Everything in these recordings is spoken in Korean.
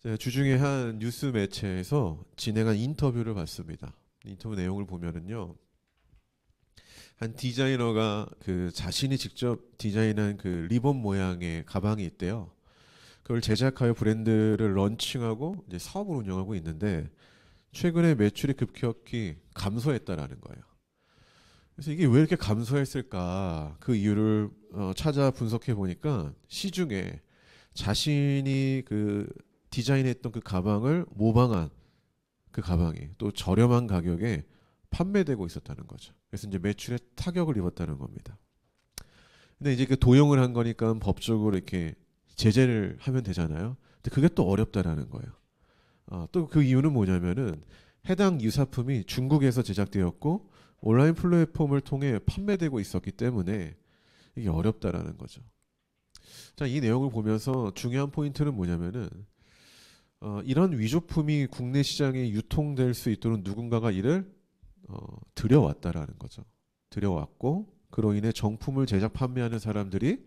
제가 주중에 한 뉴스 매체에서 진행한 인터뷰를 봤습니다. 인터뷰 내용을 보면은요, 한 디자이너가 그 자신이 직접 디자인한 그 리본 모양의 가방이 있대요. 그걸 제작하여 브랜드를 런칭하고 이제 사업을 운영하고 있는데 최근에 매출이 급격히 감소했다라는 거예요. 그래서 이게 왜 이렇게 감소했을까? 그 이유를 찾아 분석해 보니까 시중에 자신이 그 디자인했던 그 가방을 모방한 그 가방이 또 저렴한 가격에 판매되고 있었다는 거죠. 그래서 이제 매출에 타격을 입었다는 겁니다. 근데 이제 그 도용을 한 거니까 법적으로 이렇게 제재를 하면 되잖아요. 근데 그게 또 어렵다라는 거예요. 또 그 이유는 뭐냐면은 해당 유사품이 중국에서 제작되었고 온라인 플랫폼을 통해 판매되고 있었기 때문에 이게 어렵다라는 거죠. 자, 이 내용을 보면서 중요한 포인트는 뭐냐면은 이런 위조품이 국내 시장에 유통될 수 있도록 누군가가 이를 들여왔다라는 거죠. 들여왔고 그로 인해 정품을 제작 판매하는 사람들이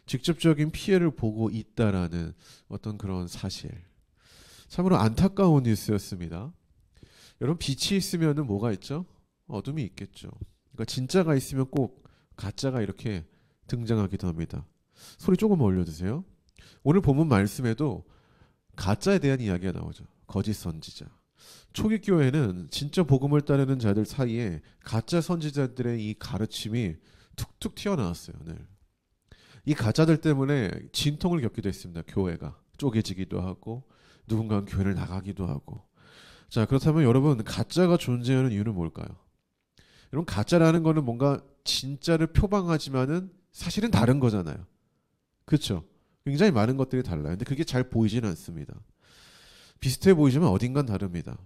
직접적인 피해를 보고 있다라는 어떤 그런 사실. 참으로 안타까운 뉴스였습니다. 여러분 빛이 있으면은 뭐가 있죠? 어둠이 있겠죠. 그러니까 진짜가 있으면 꼭 가짜가 이렇게 등장하기도 합니다. 소리 조금 올려주세요. 오늘 본문 말씀에도 가짜에 대한 이야기가 나오죠. 거짓 선지자. 초기 교회는 진짜 복음을 따르는 자들 사이에 가짜 선지자들의 이 가르침이 툭툭 튀어나왔어요. 늘. 이 가짜들 때문에 진통을 겪기도 했습니다. 교회가 쪼개지기도 하고 누군가는 교회를 나가기도 하고. 자, 그렇다면 여러분 가짜가 존재하는 이유는 뭘까요? 여러분 가짜라는 거는 뭔가 진짜를 표방하지만은 사실은 다른 거잖아요. 그렇죠? 굉장히 많은 것들이 달라요. 근데 그게 잘 보이지는 않습니다. 비슷해 보이지만 어딘간 다릅니다.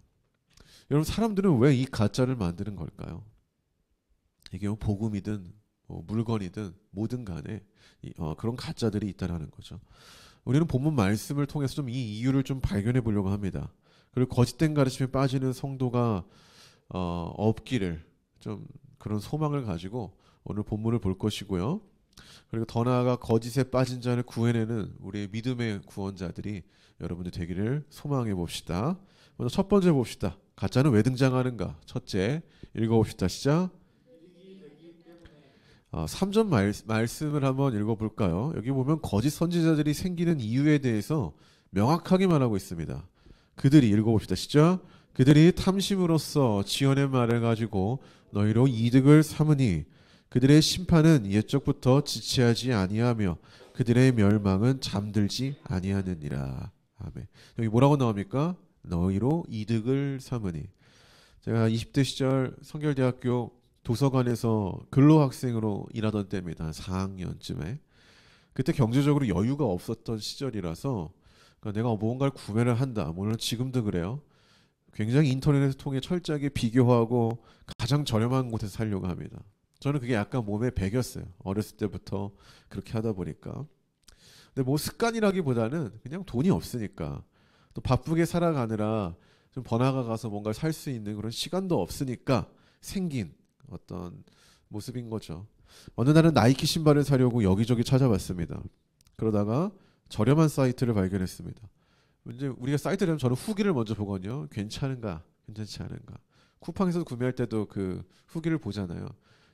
여러분 사람들은 왜 이 가짜를 만드는 걸까요? 이게 뭐 복음이든 뭐 물건이든 뭐든 간에 그런 가짜들이 있다라는 거죠. 우리는 본문 말씀을 통해서 좀 이 이유를 좀 발견해 보려고 합니다. 그리고 거짓된 가르침에 빠지는 성도가 없기를 좀 그런 소망을 가지고 오늘 본문을 볼 것이고요. 그리고 더 나아가 거짓에 빠진 자를 구해내는 우리의 믿음의 구원자들이 여러분들 되기를 소망해 봅시다. 먼저 첫 번째 봅시다. 가짜는 왜 등장하는가? 첫째, 읽어봅시다. 시작. 3절 말씀을 한번 읽어볼까요? 여기 보면 거짓 선지자들이 생기는 이유에 대해서 명확하게 말하고 있습니다. 그들이 읽어봅시다. 시작. 그들이 탐심으로써 지언의 말을 가지고 너희로 이득을 삼으니 그들의 심판은 옛적부터 지체하지 아니하며 그들의 멸망은 잠들지 아니하느니라. 아멘. 여기 뭐라고 나옵니까? 너희로 이득을 삼으니. 제가 20대 시절 성결대학교 도서관에서 근로학생으로 일하던 때입니다. 한 4학년쯤에. 그때 경제적으로 여유가 없었던 시절이라서 그러니까 내가 무언가를 구매를 한다. 물론 지금도 그래요. 굉장히 인터넷을 통해 철저하게 비교하고 가장 저렴한 곳에서 살려고 합니다. 저는 그게 약간 몸에 배겼어요. 어렸을 때부터 그렇게 하다 보니까. 근데 뭐 습관이라기보다는 그냥 돈이 없으니까 또 바쁘게 살아가느라 좀 번화가 가서 뭔가 살 수 있는 그런 시간도 없으니까 생긴 어떤 모습인 거죠. 어느 날은 나이키 신발을 사려고 여기저기 찾아봤습니다. 그러다가 저렴한 사이트를 발견했습니다. 이제 우리가 사이트를 하면 저는 후기를 먼저 보거든요. 괜찮은가, 괜찮지 않은가. 쿠팡에서 구매할 때도 그 후기를 보잖아요.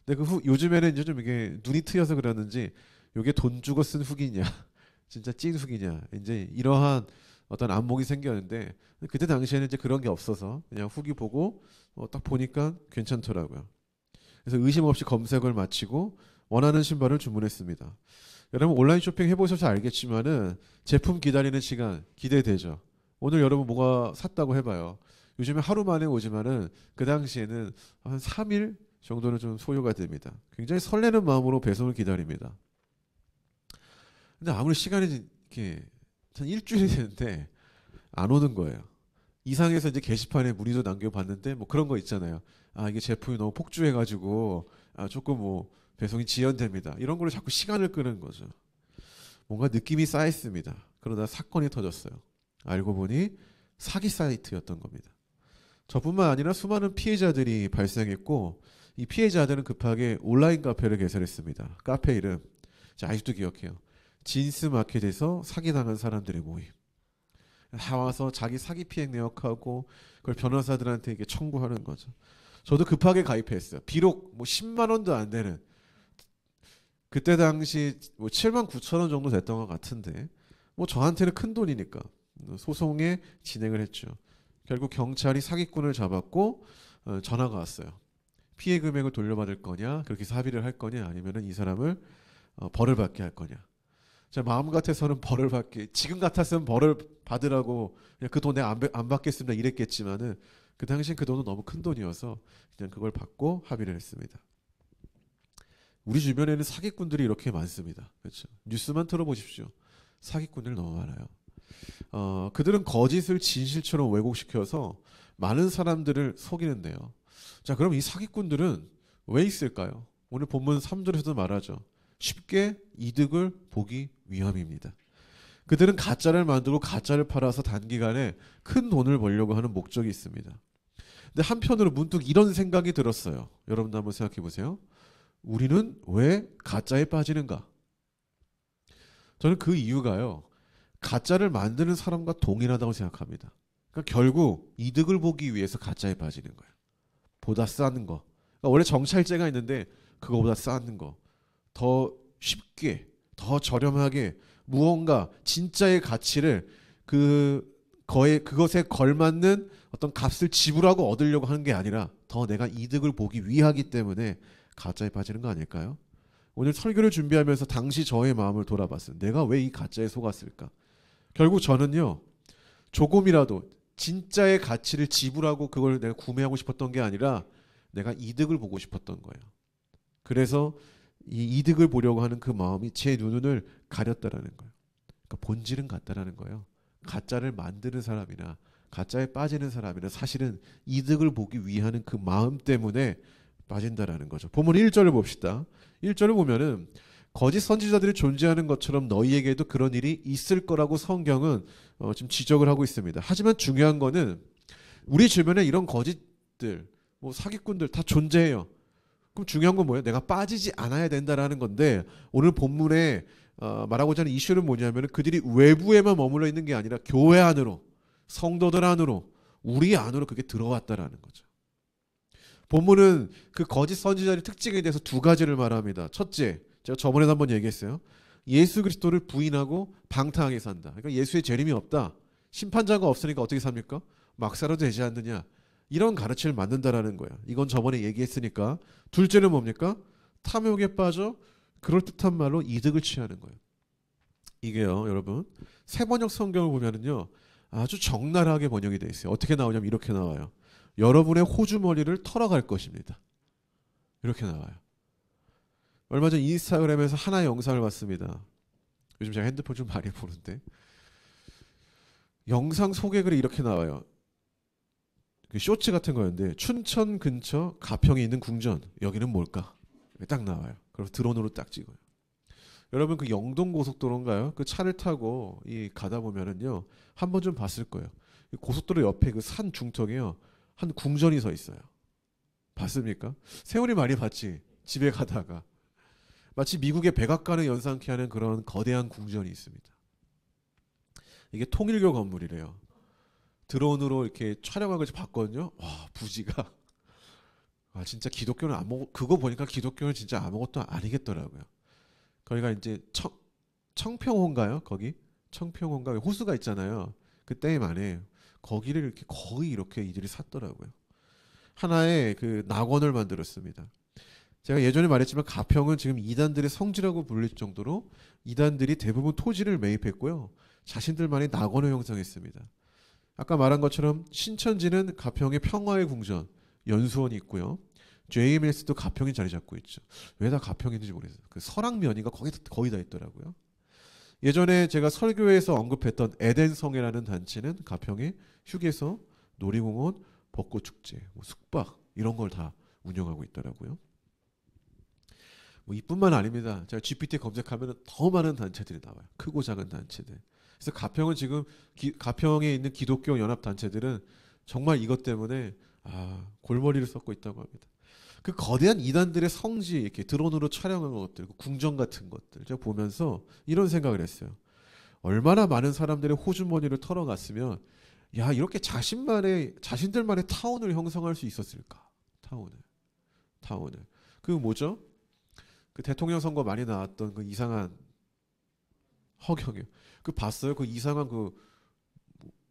근데 요즘에는 이제 좀 이게 눈이 트여서 그러는지 이게 돈 주고 쓴 후기냐, 진짜 찐 후기냐, 이제 이러한 어떤 안목이 생겼는데 그때 당시에는 이제 그런 게 없어서 그냥 후기 보고 딱 보니까 괜찮더라고요. 그래서 의심 없이 검색을 마치고 원하는 신발을 주문했습니다. 여러분 온라인 쇼핑 해보셔서 알겠지만은 제품 기다리는 시간 기대되죠. 오늘 여러분 뭐가 샀다고 해봐요. 요즘에 하루 만에 오지만은 그 당시에는 한 3일 정도는 좀 소요가 됩니다. 굉장히 설레는 마음으로 배송을 기다립니다. 근데 아무리 시간이 이렇게 한 일주일이 되는데 안 오는 거예요. 이상해서 이제 게시판에 문의도 남겨봤는데 뭐 그런 거 있잖아요. 이게 제품이 너무 폭주해가지고 조금 뭐 배송이 지연됩니다. 이런 걸로 자꾸 시간을 끄는 거죠. 뭔가 느낌이 쌓였습니다. 그러다 사건이 터졌어요. 알고 보니 사기 사이트였던 겁니다. 저뿐만 아니라 수많은 피해자들이 발생했고 이 피해자들은 급하게 온라인 카페를 개설했습니다. 카페 이름 아직도 기억해요. 진스마켓에서 사기당한 사람들의 모임. 다 와서 자기 사기 피해 내역하고 그걸 변호사들한테 이게 청구하는 거죠. 저도 급하게 가입했어요. 비록 뭐 10만 원도 안 되는, 그때 당시 뭐 7만 9천 원 정도 됐던 것 같은데 뭐 저한테는 큰 돈이니까 소송에 진행을 했죠. 결국 경찰이 사기꾼을 잡았고 전화가 왔어요. 피해 금액을 돌려받을 거냐, 그렇게 해서 합의를 할 거냐, 아니면은 이 사람을 벌을 받게 할 거냐. 제 마음 같아서는 벌을 받게, 지금 같았으면 벌을 받으라고 그냥 그 돈 내가 안 받겠습니다 이랬겠지만은 그 당시엔 그 돈은 너무 큰 돈이어서 그냥 그걸 받고 합의를 했습니다. 우리 주변에는 사기꾼들이 이렇게 많습니다. 그렇죠? 뉴스만 들어보십시오. 사기꾼들 너무 많아요. 그들은 거짓을 진실처럼 왜곡시켜서 많은 사람들을 속이는데요. 자, 그럼 이 사기꾼들은 왜 있을까요? 오늘 본문 3절에서도 말하죠. 쉽게 이득을 보기 위함입니다. 그들은 가짜를 만들고 가짜를 팔아서 단기간에 큰 돈을 벌려고 하는 목적이 있습니다. 근데 한편으로 문득 이런 생각이 들었어요. 여러분도 한번 생각해 보세요. 우리는 왜 가짜에 빠지는가? 저는 그 이유가요. 가짜를 만드는 사람과 동일하다고 생각합니다. 그러니까 결국 이득을 보기 위해서 가짜에 빠지는 거예요. 보다 싼 거. 그러니까 원래 정찰제가 있는데 그거보다 싼 거. 더 쉽게, 더 저렴하게 무언가 진짜의 가치를 그것에 걸맞는 어떤 값을 지불하고 얻으려고 하는 게 아니라 더 내가 이득을 보기 위하기 때문에 가짜에 빠지는 거 아닐까요? 오늘 설교를 준비하면서 당시 저의 마음을 돌아봤어요. 내가 왜 이 가짜에 속았을까? 결국 저는요, 조금이라도 진짜의 가치를 지불하고 그걸 내가 구매하고 싶었던 게 아니라 내가 이득을 보고 싶었던 거예요. 그래서 이 이득을 보려고 하는 그 마음이 제 눈을 가렸다라는 거예요. 그러니까 본질은 같다라는 거예요. 가짜를 만드는 사람이나 가짜에 빠지는 사람이나 사실은 이득을 보기 위하는 그 마음 때문에 빠진다라는 거죠. 본문 1절을 봅시다. 1절을 보면은 거짓 선지자들이 존재하는 것처럼 너희에게도 그런 일이 있을 거라고 성경은 지금 지적을 하고 있습니다. 하지만 중요한 거는 우리 주변에 이런 거짓들, 뭐 사기꾼들 다 존재해요. 그럼 중요한 건 뭐예요? 내가 빠지지 않아야 된다라는 건데 오늘 본문에 말하고자 하는 이슈는 뭐냐면 그들이 외부에만 머물러 있는 게 아니라 교회 안으로, 성도들 안으로, 우리 안으로 그게 들어왔다라는 거죠. 본문은 그 거짓 선지자의 특징에 대해서 두 가지를 말합니다. 첫째, 제가 저번에도 한번 얘기했어요. 예수 그리스도를 부인하고 방탕하게 산다. 그러니까 예수의 재림이 없다. 심판자가 없으니까 어떻게 삽니까? 막 살아도 되지 않느냐. 이런 가르침을 만든다라는 거예요. 이건 저번에 얘기했으니까. 둘째는 뭡니까? 탐욕에 빠져 그럴듯한 말로 이득을 취하는 거예요. 이게요, 여러분. 새번역 성경을 보면은요, 아주 적나라하게 번역이 되어 있어요. 어떻게 나오냐면 이렇게 나와요. 여러분의 호주머니를 털어갈 것입니다. 이렇게 나와요. 얼마 전 인스타그램에서 하나의 영상을 봤습니다. 요즘 제가 핸드폰 좀 많이 보는데 영상 소개글이 이렇게 나와요. 쇼츠 같은 거였는데 춘천 근처 가평에 있는 궁전, 여기는 뭘까? 딱 나와요. 그래서 드론으로 딱 찍어요. 여러분 그 영동 고속도로인가요? 그 차를 타고 가다 보면은요, 한 번 좀 봤을 거예요. 고속도로 옆에 그 산 중턱에요, 한 궁전이 서 있어요. 봤습니까? 세월이 많이 봤지. 집에 가다가 마치 미국의 백악관을 연상케 하는 그런 거대한 궁전이 있습니다. 이게 통일교 건물이래요. 드론으로 이렇게 촬영하고 봤거든요. 와, 부지가 진짜 기독교는 그거 보니까 기독교는 진짜 아무것도 아니겠더라고요. 거기가 이제 청평호인가요? 거기 청평호인가 호수가 있잖아요. 그 댐 안에 거기를 이렇게 거의 이렇게 이들이 샀더라고요. 하나의 그 낙원을 만들었습니다. 제가 예전에 말했지만 가평은 지금 이단들의 성지라고 불릴 정도로 이단들이 대부분 토지를 매입했고요. 자신들만의 낙원을 형성했습니다. 아까 말한 것처럼 신천지는 가평의 평화의 궁전, 연수원이 있고요. JMS도 가평에 자리 잡고 있죠. 왜 다 가평인지 모르겠어요. 그 설악면이가 거의 다 있더라고요. 예전에 제가 설교에서 언급했던 에덴성회라는 단체는 가평에 휴게소, 놀이공원, 벚꽃축제, 숙박 이런 걸 다 운영하고 있더라고요. 뭐 이뿐만 아닙니다. 제가 GPT 검색하면 더 많은 단체들이 나와요. 크고 작은 단체들. 그래서 가평은 지금 가평에 있는 기독교 연합 단체들은 정말 이것 때문에 골머리를 썩고 있다고 합니다. 그 거대한 이단들의 성지 이렇게 드론으로 촬영한 것들, 궁전 같은 것들 제가 보면서 이런 생각을 했어요. 얼마나 많은 사람들의 호주머니를 털어갔으면 야 이렇게 자신들만의 타운을 형성할 수 있었을까? 타운을. 그 뭐죠? 그 대통령 선거 많이 나왔던 그 이상한 허경영. 그 봤어요? 그 이상한 그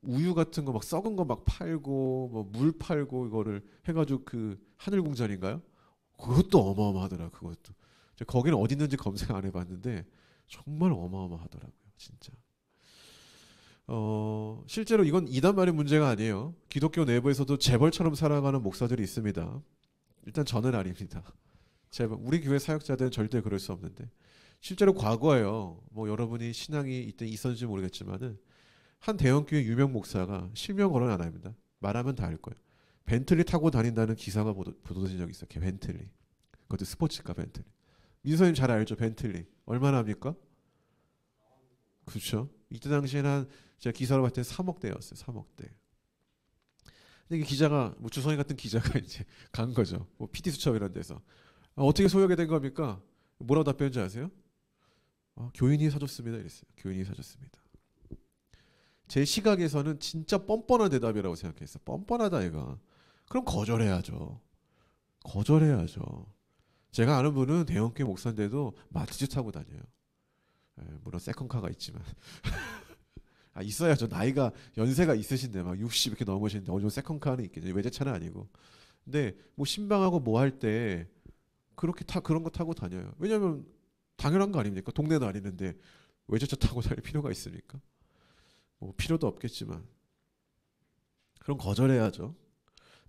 우유 같은 거 막 썩은 거 막 팔고 뭐 물 팔고 이거를 해가지고 그 하늘궁전인가요? 그것도 어마어마하더라. 그것도. 거기는 어디 있는지 검색 안 해봤는데 정말 어마어마하더라고요. 진짜. 실제로 이건 이단만의 문제가 아니에요. 기독교 내부에서도 재벌처럼 살아가는 목사들이 있습니다. 일단 저는 아닙니다. 우리 교회 사역자들은 절대 그럴 수 없는데 실제로 과거에요. 뭐 여러분이 신앙이 이때 있었는지 모르겠지만은 한 대형교회 유명 목사가 실명 거론 안 합니다. 말하면 다 알 거예요. 벤틀리 타고 다닌다는 기사가 보도된 적이 있어요. 벤틀리. 그것도 스포츠카 벤틀리. 민서님 잘 알죠? 벤틀리. 얼마나 합니까? 그렇죠. 이때 당시에는 제가 기사로 봤을 때 3억대였어요. 3억대. 근데 이게 기자가 뭐 주성이 같은 기자가 이제 간 거죠. 뭐 PD 수첩 이런 데서 어떻게 소유하게 된 겁니까? 뭐라고 답변인지 아세요? 교인이 사줬습니다. 이랬어요. 교인이 사줬습니다. 제 시각에서는 진짜 뻔뻔한 대답이라고 생각했어요. 뻔뻔하다 얘가. 그럼 거절해야죠. 제가 아는 분은 대형교회 목사인데도 마티즈 타고 다녀요. 물론 세컨카가 있지만 있어야죠. 나이가 연세가 있으신데 막 60 이렇게 넘으시는데 어느 정도 세컨카는 있겠죠. 외제차는 아니고. 근데 뭐 신방하고 뭐 할 때 그렇게 그런 거 타고 다녀요. 왜냐면 당연한 거 아닙니까? 동네도 아니는데 외제차 타고 다닐 필요가 있습니까? 뭐 필요도 없겠지만 그럼 거절해야죠.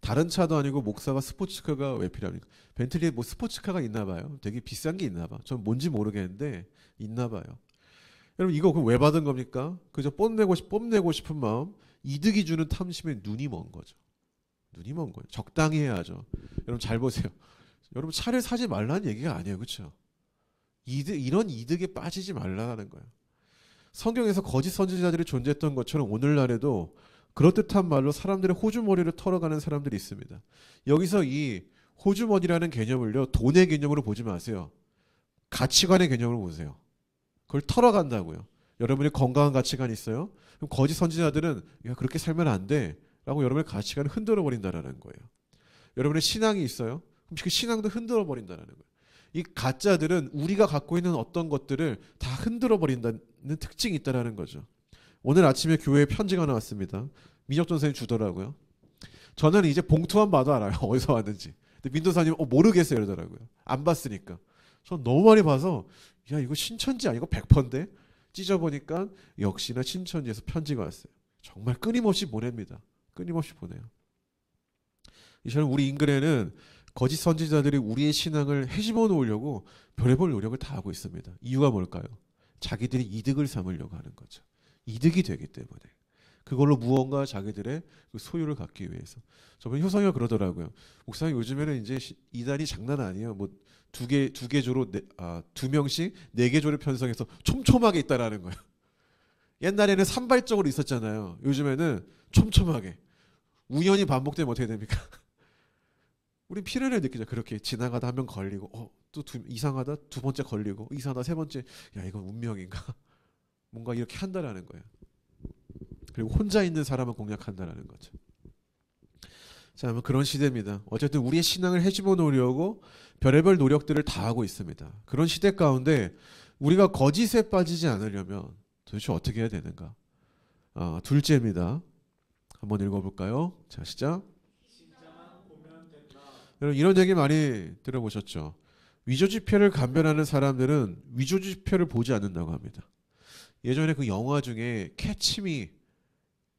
다른 차도 아니고 목사가 스포츠카가 왜 필요합니까? 벤틀리에 뭐 스포츠카가 있나 봐요. 되게 비싼 게 있나 봐. 전 뭔지 모르겠는데 있나 봐요. 여러분 이거 왜 받은 겁니까? 그저 뽐내고 싶은 마음, 이득이 주는 탐심에 눈이 먼 거죠. 적당히 해야죠. 여러분 잘 보세요. 여러분 차를 사지 말라는 얘기가 아니에요. 그렇죠? 이런 이득에 빠지지 말라는 거예요. 성경에서 거짓 선지자들이 존재했던 것처럼 오늘날에도 그럴듯한 말로 사람들의 호주머니를 털어가는 사람들이 있습니다. 여기서 이 호주머니라는 개념을요, 돈의 개념으로 보지 마세요. 가치관의 개념으로 보세요. 그걸 털어간다고요. 여러분이 건강한 가치관이 있어요? 그럼 거짓 선지자들은 야, 그렇게 살면 안 돼 라고 여러분의 가치관을 흔들어 버린다는 거예요. 여러분의 신앙이 있어요? 그럼 그 신앙도 흔들어 버린다는 거예요. 이 가짜들은 우리가 갖고 있는 어떤 것들을 다 흔들어 버린다는 특징이 있다는 거죠. 오늘 아침에 교회에 편지가 나왔습니다. 민혁전 선생님 주더라고요. 저는 이제 봉투만 봐도 알아요. 어디서 왔는지. 근데 민도사님 모르겠어요 이러더라고요. 안 봤으니까. 전 너무 많이 봐서 야 이거 신천지 아니고 100%인데? 찢어보니까 역시나 신천지에서 편지가 왔어요. 정말 끊임없이 보냅니다. 끊임없이 보내요. 이처럼 우리 인근에는 거짓 선지자들이 우리의 신앙을 헤집어 놓으려고 별의별 노력을 다 하고 있습니다. 이유가 뭘까요? 자기들이 이득을 삼으려고 하는 거죠. 이득이 되기 때문에. 그걸로 무언가 자기들의 그 소유를 갖기 위해서. 저번 효성이가 그러더라고요. 목사님 요즘에는 이제 이단이 장난 아니에요. 뭐 두 개 조로 두 명씩 4개 조를 편성해서 촘촘하게 있다라는 거예요. 옛날에는 산발적으로 있었잖아요. 요즘에는 촘촘하게. 우연히 반복되면 어떻게 됩니까? 우린 필요를 느끼죠. 그렇게 지나가다 한 명 걸리고 또 이상하다 두 번째 걸리고 이상하다 세 번째 야 이건 운명인가? 뭔가 이렇게 한다라는 거예요. 그리고 혼자 있는 사람을 공략한다라는 거죠. 자, 뭐 그런 시대입니다. 어쨌든 우리의 신앙을 헤집어 놓으려고 별의별 노력들을 다 하고 있습니다. 그런 시대 가운데 우리가 거짓에 빠지지 않으려면 도대체 어떻게 해야 되는가? 둘째입니다. 한번 읽어볼까요? 자, 시작. 여러분 이런 얘기 많이 들어보셨죠? 위조지폐를 감별하는 사람들은 위조지폐를 보지 않는다고 합니다. 예전에 그 영화 중에 캐치미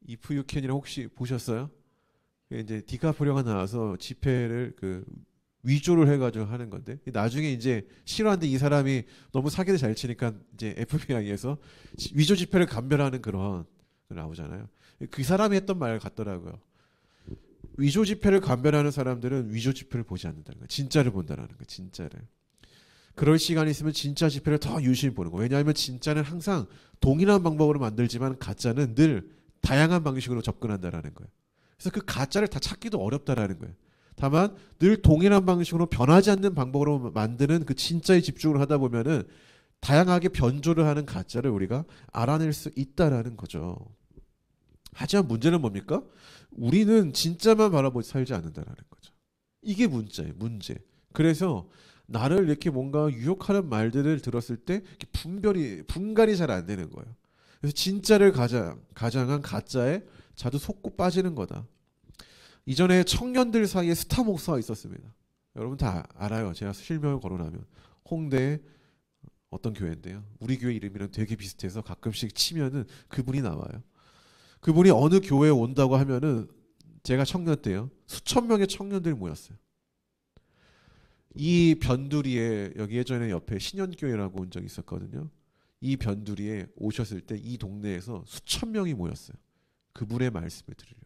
If You Can이라고 혹시 보셨어요? 이제 디카프리오가 나와서 지폐를 그 위조를 해가지고 하는 건데 나중에 이제 실화인데 이 사람이 너무 사기를 잘 치니까 이제 FBI에서 위조 지폐를 감별하는 그런 나오잖아요. 그 사람이 했던 말 같더라고요. 위조 지폐를 감별하는 사람들은 위조 지폐를 보지 않는다는 거예요. 진짜를 본다는 거예요. 진짜를. 그럴 시간이 있으면 진짜 지폐를 더 유심히 보는 거예요. 왜냐하면 진짜는 항상 동일한 방법으로 만들지만 가짜는 늘 다양한 방식으로 접근한다는 거예요. 그래서 그 가짜를 다 찾기도 어렵다라는 거예요. 다만 늘 동일한 방식으로 변하지 않는 방법으로 만드는 그 진짜에 집중을 하다 보면은 다양하게 변조를 하는 가짜를 우리가 알아낼 수 있다라는 거죠. 하지만 문제는 뭡니까? 우리는 진짜만 바라보고 살지 않는다라는 거죠. 이게 문제예요, 문제. 그래서 나를 이렇게 뭔가 유혹하는 말들을 들었을 때 분간이 잘 안 되는 거예요. 그래서 진짜를 가장한 가짜에 자주 속고 빠지는 거다. 이전에 청년들 사이에 스타 목사가 있었습니다. 여러분 다 알아요. 제가 실명을 거론하면 홍대에 어떤 교회인데요. 우리 교회 이름이랑 되게 비슷해서 가끔씩 치면은 그분이 나와요. 그분이 어느 교회에 온다고 하면은 제가 청년 때요. 수천 명의 청년들이 모였어요. 이 변두리에 여기 예전에 옆에 신현교회라고 온 적이 있었거든요. 이 변두리에 오셨을 때 이 동네에서 수천 명이 모였어요. 그분의 말씀을 들으려.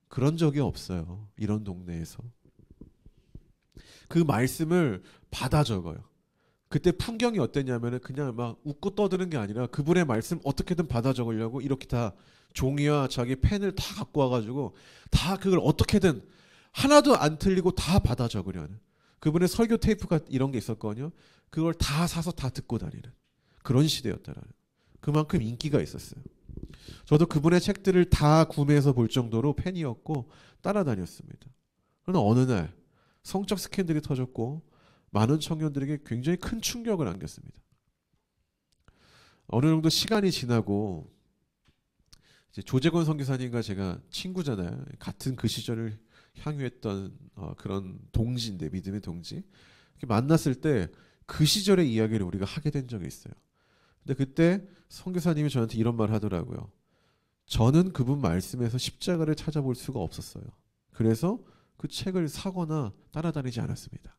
그런 적이 없어요. 이런 동네에서. 그 말씀을 받아 적어요. 그때 풍경이 어땠냐면은 그냥 막 웃고 떠드는 게 아니라 그분의 말씀 어떻게든 받아 적으려고 이렇게 다 종이와 자기 펜을 다 갖고 와가지고 다 그걸 어떻게든 하나도 안 틀리고 다 받아 적으려는 그분의 설교 테이프가 이런 게 있었거든요. 그걸 다 사서 다 듣고 다니는 그런 시대였다라는 그만큼 인기가 있었어요. 저도 그분의 책들을 다 구매해서 볼 정도로 팬이었고 따라다녔습니다. 그러나 어느 날 성적 스캔들이 터졌고 많은 청년들에게 굉장히 큰 충격을 안겼습니다. 어느 정도 시간이 지나고 이제 조재권 선교사님과 제가 친구잖아요. 같은 그 시절을 향유했던 그런 동지인데 믿음의 동지. 만났을 때 그 시절의 이야기를 우리가 하게 된 적이 있어요. 근데 그때 선교사님이 저한테 이런 말 하더라고요. 저는 그분 말씀에서 십자가를 찾아볼 수가 없었어요. 그래서 그 책을 사거나 따라다니지 않았습니다.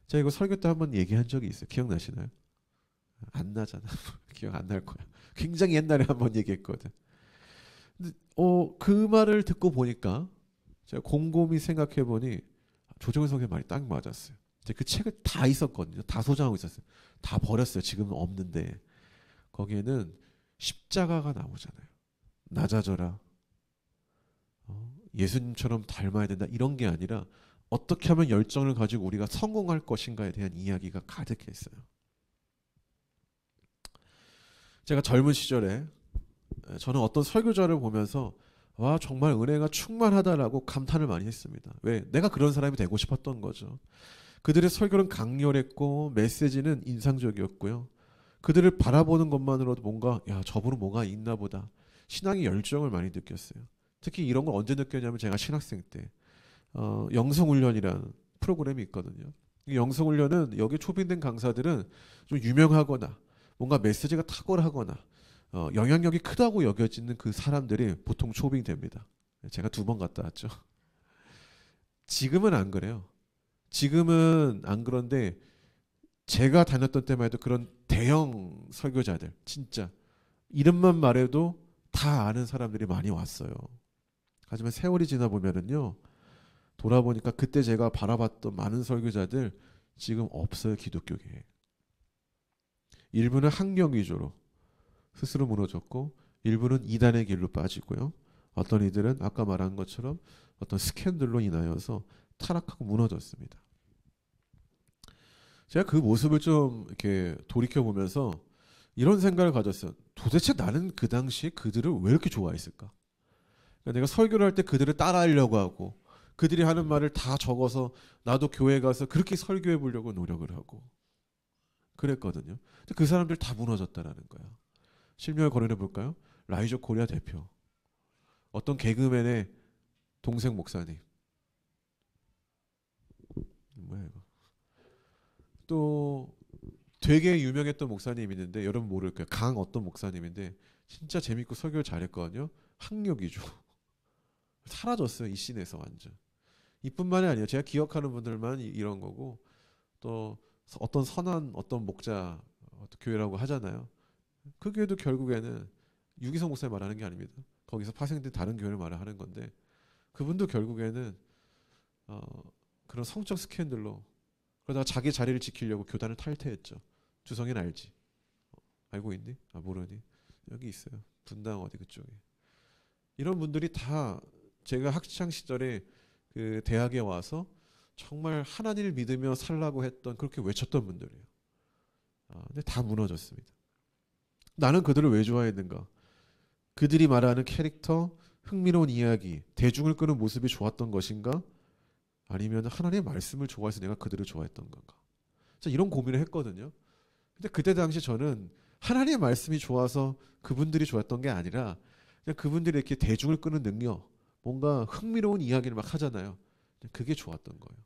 제가 이거 설교 때 한번 얘기한 적이 있어요. 기억나시나요? 안 나잖아. 기억 안 날 거야. 굉장히 옛날에 한번 얘기했거든. 근데 그 말을 듣고 보니까 제가 곰곰이 생각해 보니 조정현 선생님 말이 딱 맞았어요. 그 책을 다 있었거든요. 다 소장하고 있었어요. 다 버렸어요. 지금은 없는데 거기에는 십자가가 나오잖아요. 낮아져라. 예수님처럼 닮아야 된다. 이런 게 아니라 어떻게 하면 열정을 가지고 우리가 성공할 것인가에 대한 이야기가 가득했어요. 제가 젊은 시절에 저는 어떤 설교자를 보면서 와 정말 은혜가 충만하다라고 감탄을 많이 했습니다. 왜? 내가 그런 사람이 되고 싶었던 거죠. 그들의 설교는 강렬했고 메시지는 인상적이었고요. 그들을 바라보는 것만으로도 뭔가 야 저분은 뭐가 있나 보다. 신앙의 열정을 많이 느꼈어요. 특히 이런 걸 언제 느꼈냐면 제가 신학생 때 영성훈련이라는 프로그램이 있거든요. 이 영성훈련은 여기 초빙된 강사들은 좀 유명하거나 뭔가 메시지가 탁월하거나 영향력이 크다고 여겨지는 그 사람들이 보통 초빙됩니다. 제가 2번 갔다 왔죠. 지금은 안 그래요. 지금은 안 그런데 제가 다녔던 때만 해도 그런 대형 설교자들 진짜 이름만 말해도 다 아는 사람들이 많이 왔어요. 하지만 세월이 지나 보면은요. 돌아보니까 그때 제가 바라봤던 많은 설교자들 지금 없어요. 기독교계에. 일부는 학력 위주로 스스로 무너졌고 일부는 이단의 길로 빠지고요. 어떤 이들은 아까 말한 것처럼 어떤 스캔들로 인하여서 타락하고 무너졌습니다. 제가 그 모습을 좀 이렇게 돌이켜 보면서 이런 생각을 가졌어요. 도대체 나는 그 당시에 그들을 왜 이렇게 좋아했을까? 그러니까 내가 설교를 할 때 그들을 따라하려고 하고 그들이 하는 말을 다 적어서 나도 교회 가서 그렇게 설교해 보려고 노력을 하고 그랬거든요. 근데 그 사람들 다 무너졌다라는 거야. 실명을 거론해 볼까요? 라이저 코리아 대표. 어떤 개그맨의 동생 목사님. 뭐야 이거. 또 되게 유명했던 목사님이 있는데 여러분 모를 거예요. 강 어떤 목사님인데 진짜 재밌고 설교를 잘했거든요. 학력 위주. 사라졌어요. 이 씬에서 완전. 이뿐만이 아니에요. 제가 기억하는 분들만 이런 거고 또 어떤 선한 어떤 목자 교회라고 하잖아요. 그 교회도 결국에는 유기성 목사님 말하는 게 아닙니다. 거기서 파생된 다른 교회를 말하는 건데 그분도 결국에는 그런 성적 스캔들로 그러다가 자기 자리를 지키려고 교단을 탈퇴했죠. 주성인 알지? 알고 있니? 모르니? 여기 있어요. 분당 어디 그쪽에. 이런 분들이 다 제가 학창 시절에 그 대학에 와서 정말 하나님을 믿으며 살라고 했던 그렇게 외쳤던 분들이에요. 근데 다 무너졌습니다. 나는 그들을 왜 좋아했는가? 그들이 말하는 캐릭터, 흥미로운 이야기, 대중을 끄는 모습이 좋았던 것인가? 아니면 하나님의 말씀을 좋아해서 내가 그들을 좋아했던 건가? 이런 고민을 했거든요. 근데 그때 당시 저는 하나님의 말씀이 좋아서 그분들이 좋았던 게 아니라 그냥 그분들이 이렇게 대중을 끄는 능력, 뭔가 흥미로운 이야기를 막 하잖아요. 그게 좋았던 거예요.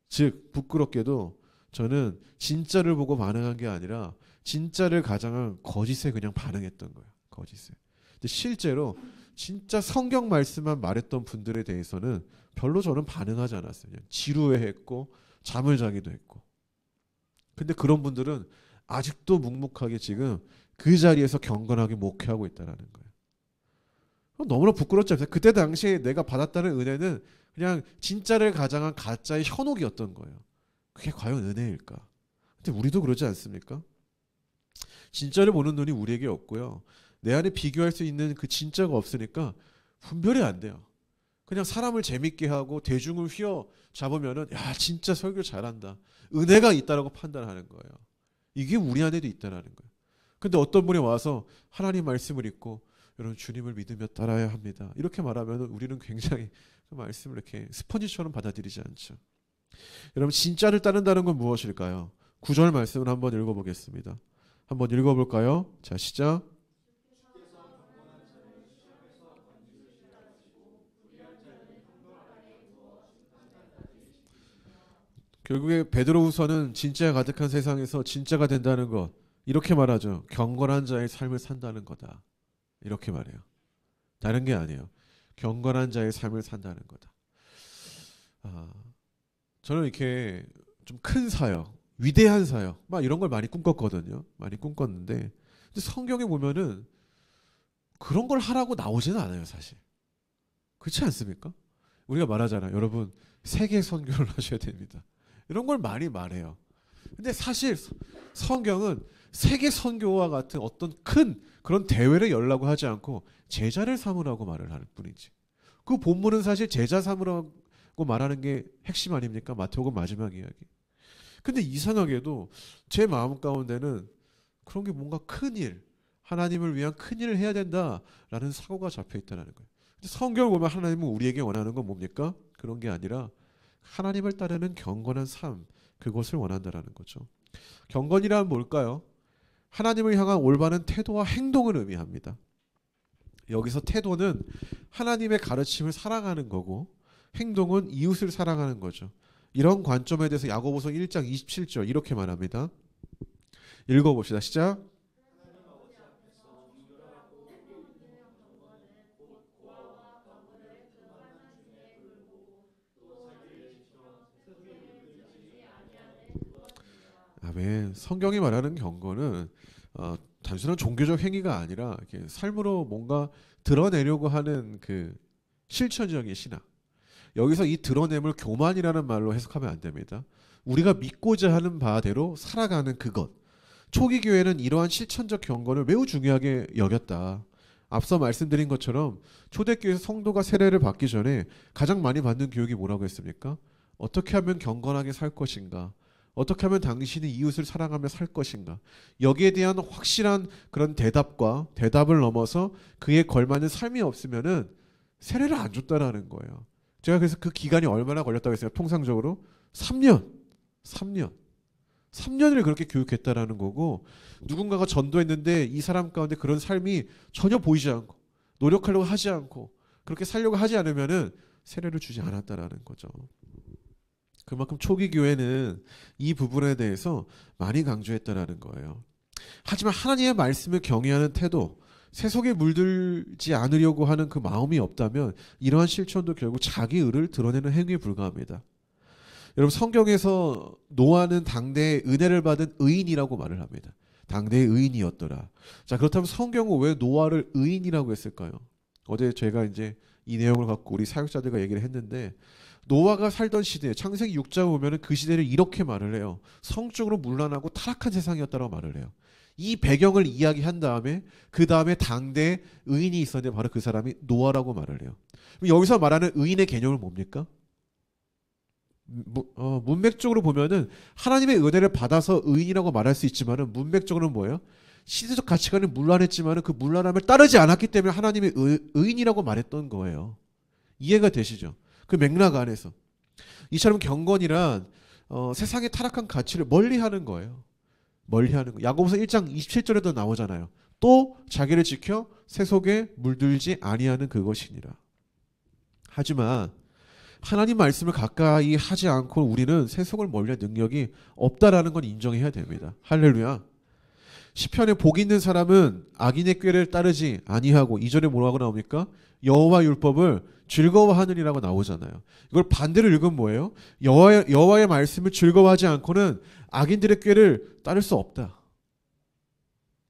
즉 부끄럽게도 저는 진짜를 보고 반응한 게 아니라 진짜를 가장한 거짓에 그냥 반응했던 거예요. 거짓에. 근데 실제로 진짜 성경 말씀만 말했던 분들에 대해서는 별로 저는 반응하지 않았어요. 그냥 지루해했고 잠을 자기도 했고. 근데 그런 분들은 아직도 묵묵하게 지금 그 자리에서 경건하게 목회하고 있다는 거예요. 너무나 부끄럽지 않습니까? 그때 당시에 내가 받았다는 은혜는 그냥 진짜를 가장한 가짜의 현혹이었던 거예요. 그게 과연 은혜일까? 근데 우리도 그러지 않습니까? 진짜를 보는 눈이 우리에게 없고요. 내 안에 비교할 수 있는 그 진짜가 없으니까 분별이 안 돼요. 그냥 사람을 재밌게 하고 대중을 휘어잡으면은 야 진짜 설교 잘한다. 은혜가 있다라고 판단하는 거예요. 이게 우리 안에도 있다라는 거예요. 근데 어떤 분이 와서 하나님 말씀을 읽고 여러분 주님을 믿으며 따라야 합니다. 이렇게 말하면 우리는 굉장히 그 말씀을 이렇게 스펀지처럼 받아들이지 않죠. 여러분 진짜를 따른다는 건 무엇일까요? 9절 말씀을 한번 읽어보겠습니다. 한번 읽어볼까요? 자 시작. 결국에 베드로후서는 진짜 가득한 세상에서 진짜가 된다는 것 이렇게 말하죠. 경건한 자의 삶을 산다는 거다. 이렇게 말해요. 다른 게 아니에요. 경건한 자의 삶을 산다는 거다. 저는 이렇게 좀 큰 사역, 위대한 사역 막 이런 걸 많이 꿈꿨거든요. 많이 꿈꿨는데 근데 성경에 보면은 그런 걸 하라고 나오지는 않아요. 사실. 그렇지 않습니까? 우리가 말하잖아요. 여러분 세계 선교를 하셔야 됩니다. 이런 걸 많이 말해요. 근데 사실 성경은 세계 선교와 같은 어떤 큰 그런 대회를 열라고 하지 않고 제자를 삼으라고 말을 할 뿐이지. 그 본문은 사실 제자 삼으라고 말하는 게 핵심 아닙니까? 마태복음 마지막 이야기. 근데 이상하게도 제 마음 가운데는 그런 게 뭔가 큰 일, 하나님을 위한 큰 일을 해야 된다라는 사고가 잡혀 있다는 거예요. 근데 성경을 보면 하나님은 우리에게 원하는 건 뭡니까? 그런 게 아니라 하나님을 따르는 경건한 삶, 그것을 원한다라는 거죠. 경건이란 뭘까요? 하나님을 향한 올바른 태도와 행동을 의미합니다. 여기서 태도는 하나님의 가르침을 사랑하는 거고 행동은 이웃을 사랑하는 거죠. 이런 관점에 대해서 야고보서 1장 27절 이렇게 말합니다. 읽어봅시다. 시작. 아멘. 성경이 말하는 경건은 단순한 종교적 행위가 아니라 이렇게 삶으로 뭔가 드러내려고 하는 그 실천적인 신앙. 여기서 이 드러냄을 교만이라는 말로 해석하면 안 됩니다. 우리가 믿고자 하는 바대로 살아가는 그것. 초기 교회는 이러한 실천적 경건을 매우 중요하게 여겼다. 앞서 말씀드린 것처럼 초대교회에서 성도가 세례를 받기 전에 가장 많이 받는 교육이 뭐라고 했습니까? 어떻게 하면 경건하게 살 것인가? 어떻게 하면 당신이 이웃을 사랑하며 살 것인가? 여기에 대한 확실한 그런 대답을 넘어서 그에 걸맞는 삶이 없으면은 세례를 안 줬다라는 거예요. 제가 그래서 그 기간이 얼마나 걸렸다고 했어요? 통상적으로 3년. 3년을 그렇게 교육했다라는 거고 누군가가 전도했는데 이 사람 가운데 그런 삶이 전혀 보이지 않고 노력하려고 하지 않고 그렇게 살려고 하지 않으면은 세례를 주지 않았다라는 거죠. 그만큼 초기 교회는 이 부분에 대해서 많이 강조했다라는 거예요. 하지만 하나님의 말씀을 경외하는 태도, 세속에 물들지 않으려고 하는 그 마음이 없다면 이러한 실천도 결국 자기 의를 드러내는 행위에 불과합니다. 여러분 성경에서 노아는 당대의 은혜를 받은 의인이라고 말을 합니다. 당대의 의인이었더라. 자 그렇다면 성경은 왜 노아를 의인이라고 했을까요? 어제 제가 이제 이 내용을 갖고 우리 사역자들과 얘기를 했는데 노아가 살던 시대 창세기 6장 보면 그 시대를 이렇게 말을 해요. 성적으로 문란하고 타락한 세상이었다고 말을 해요. 이 배경을 이야기한 다음에 그 다음에 당대에 의인이 있었는데 바로 그 사람이 노아라고 말을 해요. 여기서 말하는 의인의 개념은 뭡니까? 문맥적으로 보면은 하나님의 은혜를 받아서 의인이라고 말할 수 있지만은 문맥적으로는 뭐예요? 시대적 가치관이 문란했지만은 그 문란함을 따르지 않았기 때문에 하나님의 의인이라고 말했던 거예요. 이해가 되시죠? 그 맥락 안에서 이처럼 경건이란 세상의 타락한 가치를 멀리하는 거예요. 멀리하는 거. 야고보서 1장 27절에도 나오잖아요. 또 자기를 지켜 세속에 물들지 아니하는 그것이니라. 하지만 하나님 말씀을 가까이 하지 않고 우리는 세속을 멀리할 능력이 없다라는 건 인정해야 됩니다. 할렐루야. 시편에 복 있는 사람은 악인의 꾀를 따르지 아니하고 2절에 뭐라고 나옵니까? 여호와 율법을 즐거워하느니라고 나오잖아요. 이걸 반대로 읽으면 뭐예요? 여호와의 말씀을 즐거워하지 않고는 악인들의 꾀를 따를 수 없다.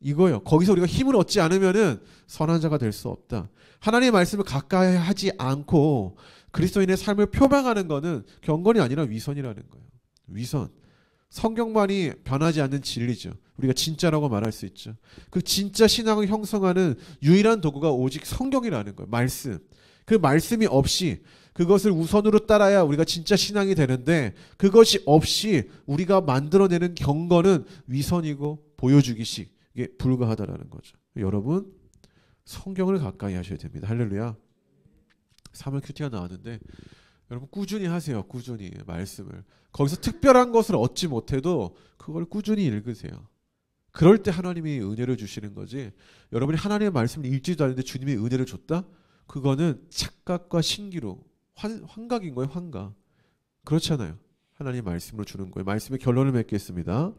이거예요. 거기서 우리가 힘을 얻지 않으면은 선한 자가 될 수 없다. 하나님의 말씀을 가까이 하지 않고 그리스도인의 삶을 표방하는 것은 경건이 아니라 위선이라는 거예요. 위선. 성경만이 변하지 않는 진리죠. 우리가 진짜라고 말할 수 있죠. 그 진짜 신앙을 형성하는 유일한 도구가 오직 성경이라는 거예요. 말씀. 그 말씀이 없이 그것을 우선으로 따라야 우리가 진짜 신앙이 되는데 그것이 없이 우리가 만들어내는 경건은 위선이고 보여주기식에 불과하다라는 거죠. 여러분 성경을 가까이 하셔야 됩니다. 할렐루야. 사무엘 큐티가 나왔는데 여러분 꾸준히 하세요. 꾸준히 말씀을. 거기서 특별한 것을 얻지 못해도 그걸 꾸준히 읽으세요. 그럴 때 하나님이 은혜를 주시는 거지. 여러분이 하나님의 말씀을 읽지도 않는데 주님이 은혜를 줬다? 그거는 착각과 신기로 환각인 거예요. 환각. 그렇잖아요. 하나님 말씀으로 주는 거예요. 말씀의 결론을 맺겠습니다.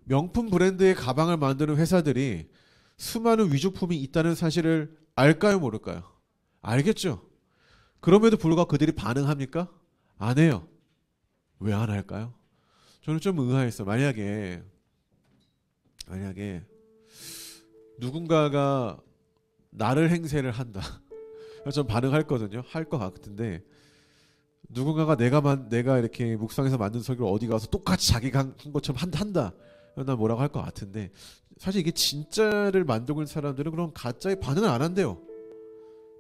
명품 브랜드의 가방을 만드는 회사들이 수많은 위조품이 있다는 사실을 알까요? 모를까요? 알겠죠. 그럼에도 불구하고 그들이 반응합니까? 안 해요. 왜 안 할까요? 저는 좀 의아했어. 만약에 누군가가 나를 행세를 한다. 전 반응할거든요. 할 것 같은데 누군가가 내가 이렇게 묵상해서 만든 설교를 어디 가서 똑같이 자기가 한 것처럼 한다. 난 뭐라고 할 것 같은데 사실 이게 진짜를 만들고 있는 사람들은 그럼 가짜에 반응을 안 한대요.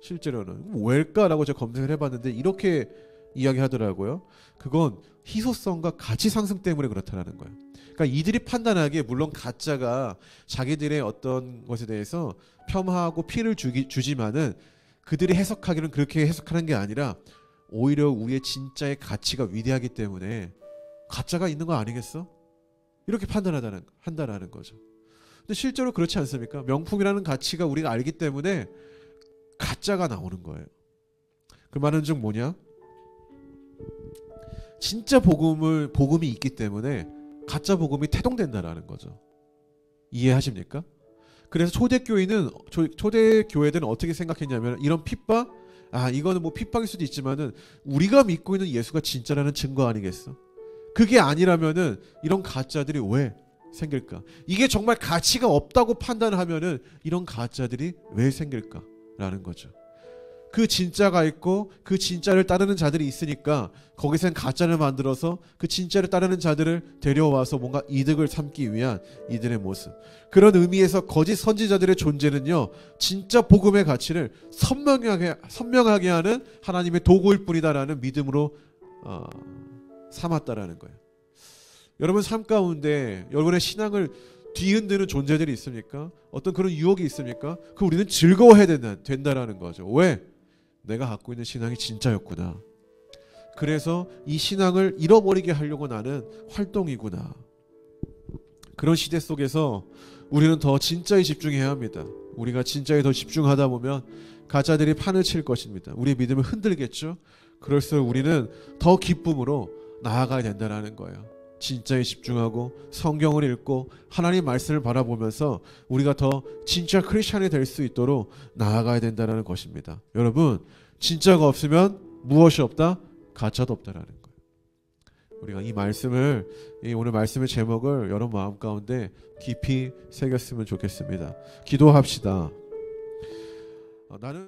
실제로는 왜일까라고 제가 검색을 해봤는데 이렇게 이야기하더라고요. 그건 희소성과 가치 상승 때문에 그렇다라는 거예요. 그러니까 이들이 판단하기에 물론 가짜가 자기들의 어떤 것에 대해서 폄하하고 피를 주지만은 그들이 해석하기는 그렇게 해석하는 게 아니라 오히려 우리의 진짜의 가치가 위대하기 때문에 가짜가 있는 거 아니겠어? 이렇게 한다라는 거죠. 근데 실제로 그렇지 않습니까? 명품이라는 가치가 우리가 알기 때문에 가짜가 나오는 거예요. 그 말은 즉 뭐냐? 진짜 복음이 있기 때문에 가짜 복음이 태동된다라는 거죠. 이해하십니까? 그래서 초대교회들은 어떻게 생각했냐면 이런 핍박? 이거는 뭐 핍박일 수도 있지만은 우리가 믿고 있는 예수가 진짜라는 증거 아니겠어? 그게 아니라면은 이런 가짜들이 왜 생길까? 이게 정말 가치가 없다고 판단하면은 이런 가짜들이 왜 생길까라는 거죠. 그 진짜가 있고 그 진짜를 따르는 자들이 있으니까 거기서는 가짜를 만들어서 그 진짜를 따르는 자들을 데려와서 뭔가 이득을 삼기 위한 이들의 모습. 그런 의미에서 거짓 선지자들의 존재는요, 진짜 복음의 가치를 선명하게 하는 하나님의 도구일 뿐이다라는 믿음으로 삼았다라는 거예요. 여러분 삶 가운데 여러분의 신앙을 뒤흔드는 존재들이 있습니까? 어떤 그런 유혹이 있습니까? 그 우리는 즐거워해야 된다라는 거죠. 왜? 내가 갖고 있는 신앙이 진짜였구나. 그래서 이 신앙을 잃어버리게 하려고 나는 활동이구나. 그런 시대 속에서 우리는 더 진짜에 집중해야 합니다. 우리가 진짜에 더 집중하다 보면 가짜들이 판을 칠 것입니다. 우리의 믿음을 흔들겠죠. 그럴수록 우리는 더 기쁨으로 나아가야 된다는 거예요. 진짜에 집중하고 성경을 읽고 하나님 말씀을 바라보면서 우리가 더 진짜 크리스찬이 될 수 있도록 나아가야 된다는 것입니다. 여러분, 진짜가 없으면 무엇이 없다? 가짜도 없다라는 거예요. 우리가 이 말씀을, 오늘 말씀의 제목을 여러분 마음 가운데 깊이 새겼으면 좋겠습니다. 기도합시다. 나는